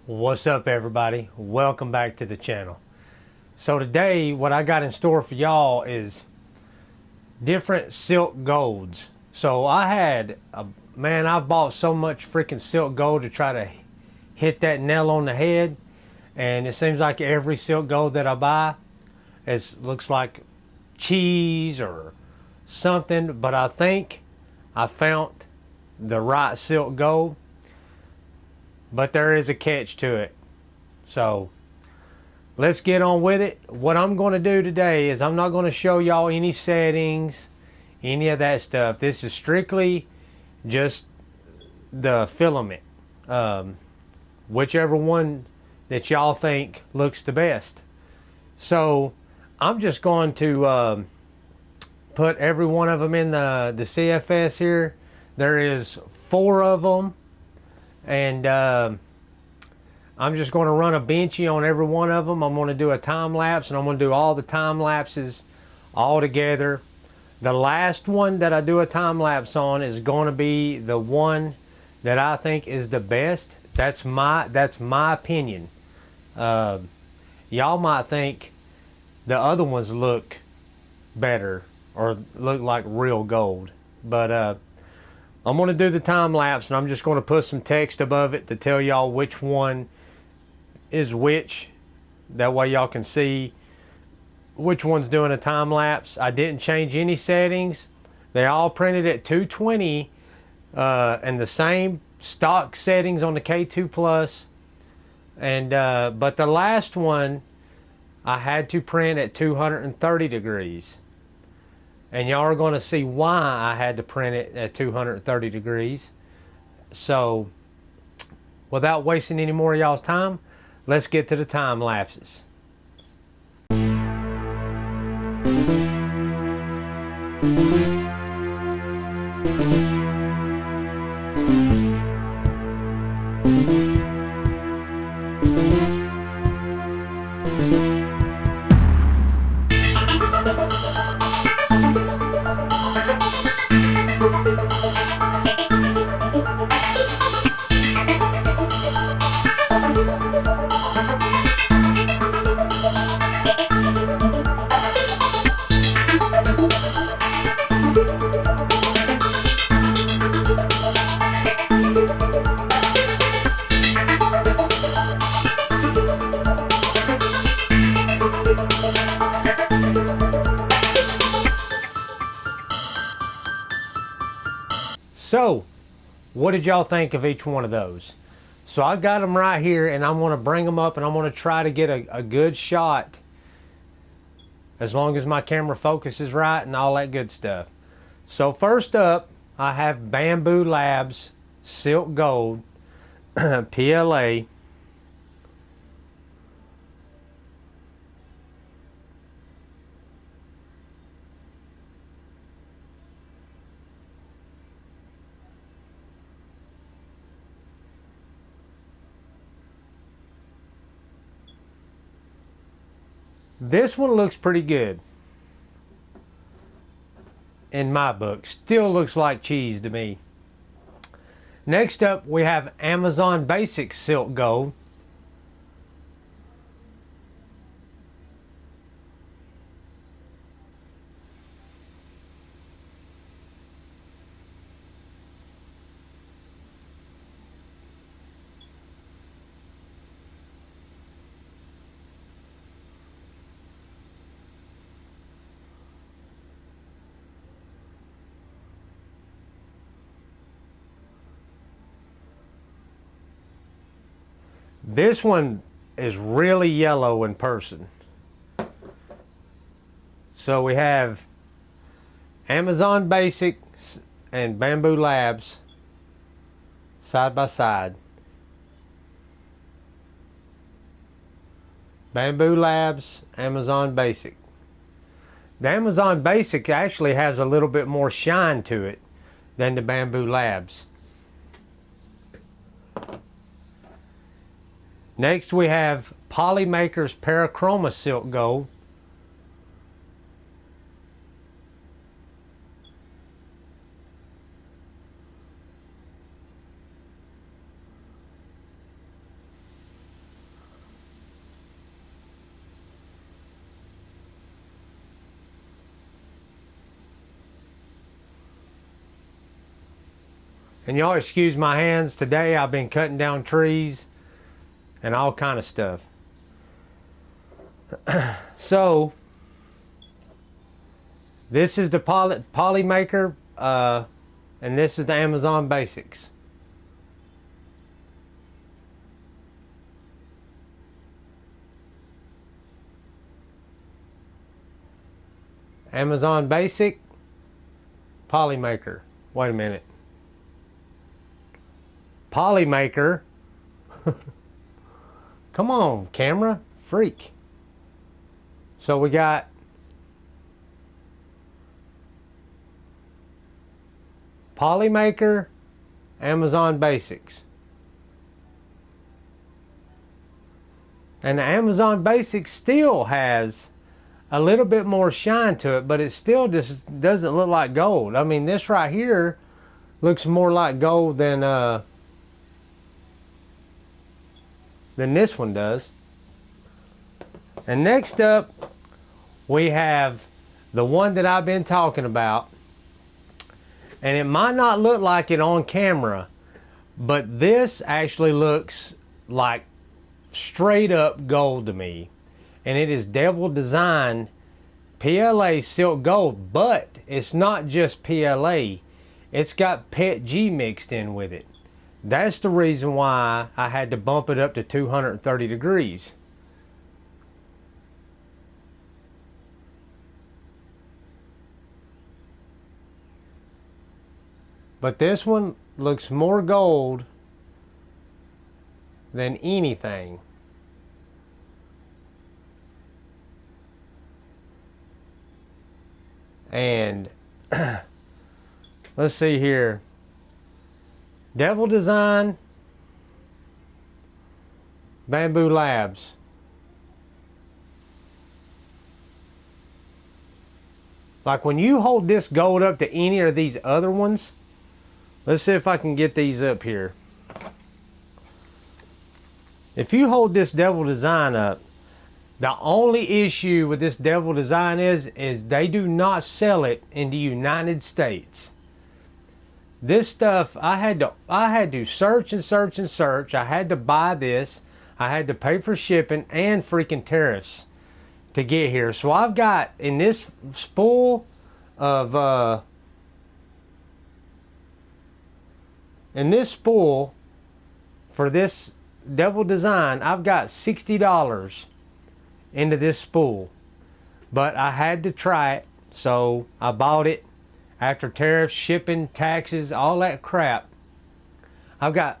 What's up, everybody? Welcome back to the channel. So today what I got in store for y'all is different silk golds. So I've bought so much freaking silk gold to try to hit that nail on the head, and it seems like every silk gold that I buy looks like cheese or something, but I think I found the right silk gold, but there is a catch to it. So let's get on with it. What I'm going to do today is I'm not going to show y'all any settings, any of that stuff. This is strictly just the filament, whichever one that y'all think looks the best. So I'm just going to put every one of them in the CFS here. There is 4 of them, and I'm just going to run a benchy on every one of them. I'm going to do a time lapse, and I'm going to do all the time lapses all together. The last one that I do a time lapse on is going to be the one that I think is the best. That's my opinion. Y'all might think the other ones look better or look like real gold, but I'm going to do the time lapse, and I'm just going to put some text above it to tell y'all which one is which. That way y'all can see which one's doing a time lapse. I didn't change any settings. They all printed at 220 and the same stock settings on the K2 Plus, and but the last one I had to print at 230 degrees, and y'all are going to see why I had to print it at 230 degrees. So without wasting any more of y'all's time, let's get to the time lapses. So, what did y'all think of each one of those? So I got them right here, and I'm going to bring them up, and I'm going to try to get a good shot, as long as my camera focus is right and all that good stuff. So first up, I have Bamboo Labs Silk Gold PLA. This one looks pretty good in my book. Still looks like cheese to me. Next up, we have Amazon Basics Silk Gold. This one is really yellow in person. So we have Amazon Basics and Bamboo Labs side by side. Bamboo Labs, Amazon Basic. The Amazon Basic actually has a little bit more shine to it than the Bamboo Labs. Next we have Polymakers Parachroma Silk Gold. And y'all excuse my hands. Today I've been cutting down trees and all kind of stuff. So this is the Polymaker, and this is the Amazon Basics. Amazon Basic, Polymaker. Wait a minute. Polymaker. Come on, camera, freak. So we got Polymaker, Amazon Basics. And the Amazon Basics still has a little bit more shine to it, but it still just doesn't look like gold. I mean, this right here looks more like gold than this one does. And next up, we have the one that I've been talking about. And it might not look like it on camera, but this actually looks like straight up gold to me. And it is Devil Design PLA Silk Gold, but it's not just PLA. It's got PETG mixed in with it. That's the reason why I had to bump it up to 230 degrees. But this one looks more gold than anything. And let's see here. Devil Design, Bamboo Labs. Like when you hold this gold up to any of these other ones, let's see if I can get these up here. If you hold this Devil Design up, the only issue with this Devil Design is they do not sell it in the United States. This stuff, I had to search and search and search. I had to buy this. I had to pay for shipping and freaking tariffs to get here. So I've got in this spool of in this spool for this Devil Design, I've got $60 into this spool. But I had to try it, so I bought it. After tariffs, shipping, taxes, all that crap, I've got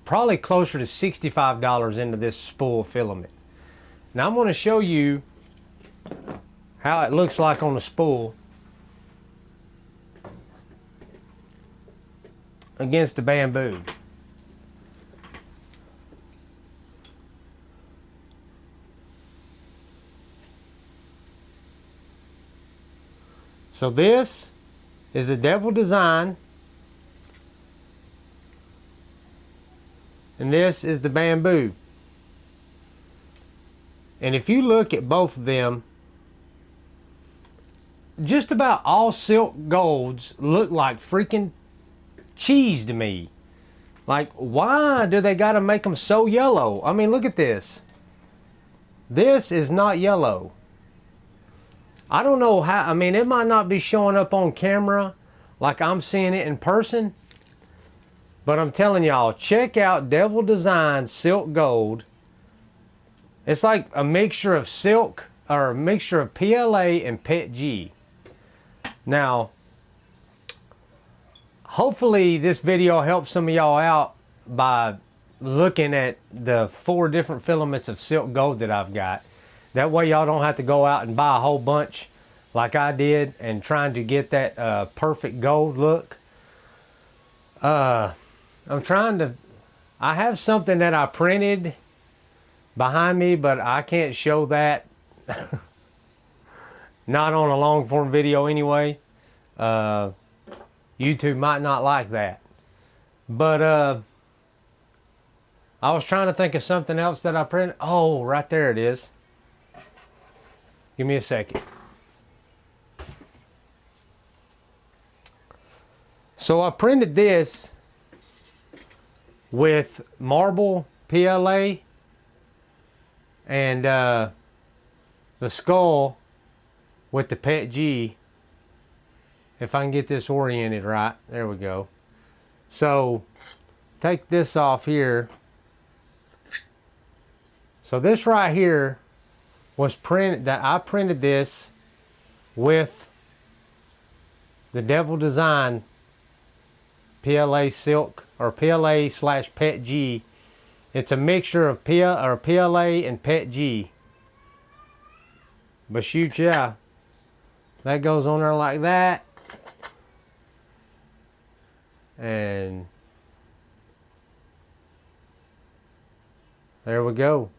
probably closer to $65 into this spool of filament. Now I'm going to show you how it looks like on the spool against the bamboo. So this is the Devil Design, and this is the bamboo. And if you look at both of them, just about all silk golds look like freaking cheese to me. Like, why do they gotta make them so yellow? I mean, look at this. This is not yellow. I don't know how, I mean, it might not be showing up on camera like I'm seeing it in person, but I'm telling y'all, check out Devil Design Silk Gold. It's like a mixture of silk, or a mixture of PLA and PETG. Now, hopefully this video helps some of y'all out by looking at the 4 different filaments of silk gold that I've got. That way y'all don't have to go out and buy a whole bunch like I did and trying to get that perfect gold look. I have something that I printed behind me, but I can't show that. Not on a long form video anyway. YouTube might not like that. But I was trying to think of something else that I printed. Oh, right there it is. Give me a second. So I printed this with marble PLA and the skull with the PET G. If I can get this oriented right, there we go. So take this off here. So this right here was printed, that I printed this with the Devil Design PLA silk, or PLA slash PET G. It's a mixture of PLA and PET G. But shoot, yeah, that goes on there like that. And there we go.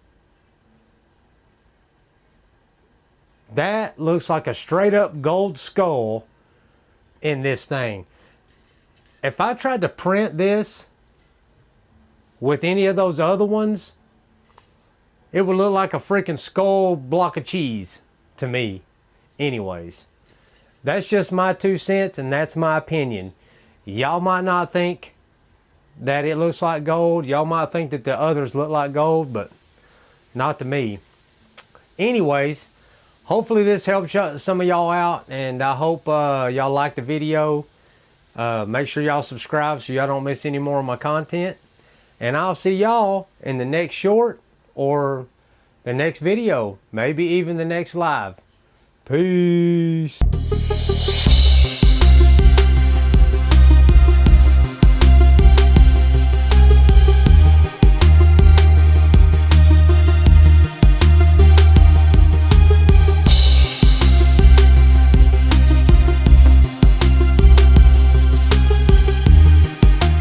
That looks like a straight up gold skull in this thing. If I tried to print this with any of those other ones, it would look like a freaking skull block of cheese to me. Anyways, that's just my 2 cents, and that's my opinion. Y'all might not think that it looks like gold. Y'all might think that the others look like gold, but not to me. Anyways, hopefully this helps some of y'all out, and I hope y'all like the video. Make sure y'all subscribe so y'all don't miss any more of my content. And I'll see y'all in the next short or the next video, maybe even the next live. Peace.